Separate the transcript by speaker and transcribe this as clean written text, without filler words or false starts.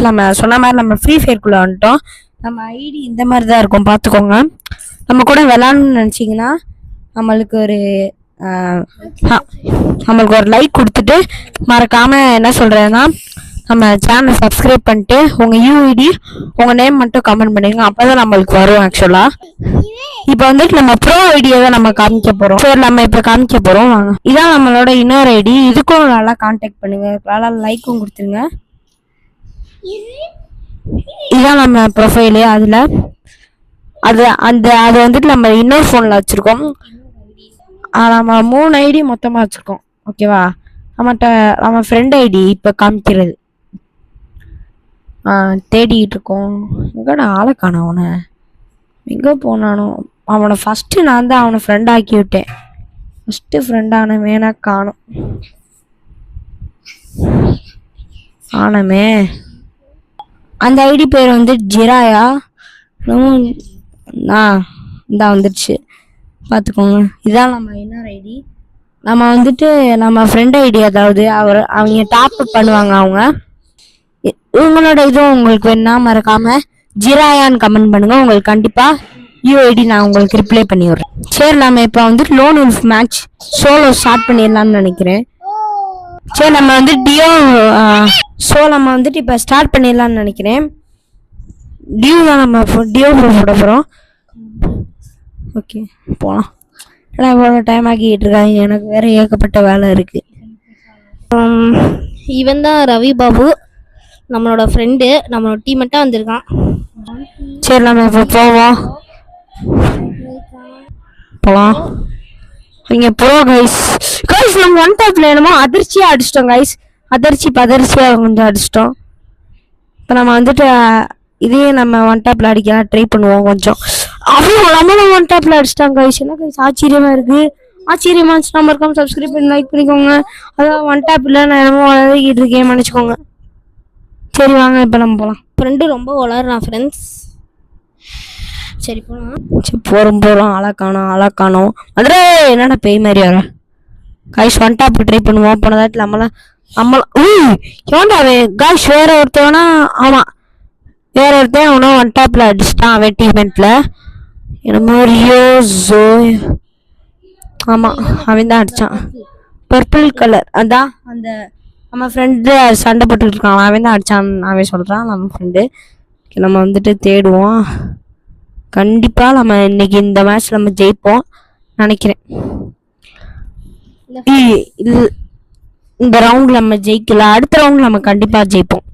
Speaker 1: நம்ம சொன்ன மாதிரி நம்ம ஃப்ரீ ஃபயர்க்குள்ளே வந்துட்டோம். நம்ம ஐடி இந்த மாதிரி தான் இருக்கும், பார்த்துக்கோங்க. நம்ம கூட விளாட்ணுன்னு நினச்சிங்கன்னா நம்மளுக்கு ஒரு லைக் கொடுத்துட்டு மறக்காமல் என்ன சொல்கிறேன்னா நம்ம சேனலை சப்ஸ்கிரைப் பண்ணிட்டு உங்கள் யூஐடி உங்கள் நேம் மட்டும் கமெண்ட் பண்ணிடுங்க. அப்போ தான் நம்மளுக்கு வரும். ஆக்சுவலாக இப்போ வந்துட்டு நம்ம ப்ரோ ஐடியை தான் நம்ம காமிக்க போகிறோம். சரி, நம்ம இப்போ காமிக்க போகிறோம் வாங்க. இதான் நம்மளோட இன்னொரு ஐடி. இதுக்கும் நல்லா கான்டாக்ட் பண்ணுங்கள், நல்லா லைக்கும் கொடுத்துருங்க. இதான் நம்ம ப்ரொஃபைலு. அதில் அது வந்துட்டு நம்ம இன்னொரு ஃபோனில் வச்சுருக்கோம். நம்ம 3 ஐடி மொத்தமாக வச்சுருக்கோம். ஓகேவா? நம்ம ஃப்ரெண்ட் ஐடி இப்போ காமிக்கிறது தேடிக்கிட்டு இருக்கோம். எங்கடா ஆளை காணோம், அவனை எங்கே போனானோ? அவனை ஃபஸ்ட்டு நான் தான் அவனை ஃப்ரெண்ட் ஆக்கி விட்டேன். ஃபஸ்ட்டு ஃப்ரெண்டான வேணா காணும் ஆனமே. அந்த ஐடி பேர் வந்து ஜிராயா. இந்தா வந்துடுச்சு, பார்த்துக்கோங்க. இதான் நம்ம இன்னொரு ஐடி. நம்ம வந்துட்டு நம்ம ஃப்ரெண்ட் ஐடி, அதாவது அவங்க டாப் அப் பண்ணுவாங்க. இவங்களோட இதுவும் உங்களுக்கு வேணா மறக்காம ஜிராயான்னு கமெண்ட் பண்ணுங்க. உங்களுக்கு கண்டிப்பா யூஐடி நான் உங்களுக்கு ரிப்ளை பண்ணி விடுறேன். சரி, நம்ம இப்போ வந்துட்டு lone wolf match solo start பண்ணிடலாம்னு நினைக்கிறேன். சரி, நம்ம வந்து நம்ம வந்துட்டு இப்போ ஸ்டார்ட் பண்ணிடலாம்னு நினைக்கிறேன். டியூ தான் நம்ம டியோ போட போகிறோம். ஓகே, போகலாம். ஏன்னா இவ்வளோ டைம் ஆக்கிட்டு இருக்காங்க, எனக்கு வேற ஏகப்பட்ட வேலை இருக்கு.
Speaker 2: இவன் தான் ரவி பாபு, நம்மளோட ஃப்ரெண்டு, நம்மளோட டீமெட்டாக வந்திருக்கான்.
Speaker 1: சரி, நம்ம இப்போ போவோம். போகலாம். இங்கே ப்ரோ கைஸ் நம்ம ஒன் டாப்ல என்னமோ அதிர்ச்சியாக அடிச்சிட்டோம் கைஸ். அதிர்ச்சியாக கொஞ்சம் அடிச்சிட்டோம். இப்போ நம்ம வந்துட்டு இதையே நம்ம ஒன் டாப்ல அடிக்கலாம் ட்ரை பண்ணுவோம் கொஞ்சம். அவ்வளோ நம்மளும் ஒன் டாப்ல அடிச்சிட்டாங்க கைஸ். என்ன கைஸ் ஆச்சரியமா இருக்கு. ஆச்சரியமா இருந்துச்சு. நம்ம இருக்காம சப்ஸ்கிரைப் பண்ணி லைக் பண்ணிக்கோங்க. அதான் ஒன் டாப்ல நான் என்னமோ வளர்க்கிட்டு இருக்கேன், மன்னிச்சுக்கோங்க. சரி, வாங்க இப்போ நம்ம போகலாம்.
Speaker 2: ஃப்ரெண்டு ரொம்ப வளர்றான் ஃப்ரெண்ட்ஸ். சரி போகலாம்.
Speaker 1: சரி, போகிறோம். ஆளா காணோம். அதில் என்னடா பேய் மாதிரி வர கைஸ். ஒன் டாப் ட்ரை பண்ணுவோம். போனதாட்டில் நம்மளாம் ஏன்டா கைஸ் வேற ஒருத்தவனா? ஆமாம், வேற ஒருத்தன் அவனும் ஒன் டாப்ல அடிச்சிட்டான் அவன் டீமெண்ட்ல. என்னமோ ஆமாம், அவன் தான் அடித்தான். பர்பிள் கலர், அதான் அந்த நம்ம ஃப்ரெண்டு சண்டை போட்டுக்கிட்டு இருக்கான், அவன் தான் அடித்தான் அவன் சொல்கிறான். நம்ம ஃப்ரெண்டு நம்ம வந்துட்டு தேடுவோம். கண்டிப்பாக நம்ம இன்னைக்கு இந்த மேட்ச் நம்ம ஜெயிப்போம் நினைக்கிறேன். இந்த ரவுண்ட் நம்ம ஜெயிக்கல, அடுத்த ரவுண்ட் நம்ம கண்டிப்பாக ஜெயிப்போம்.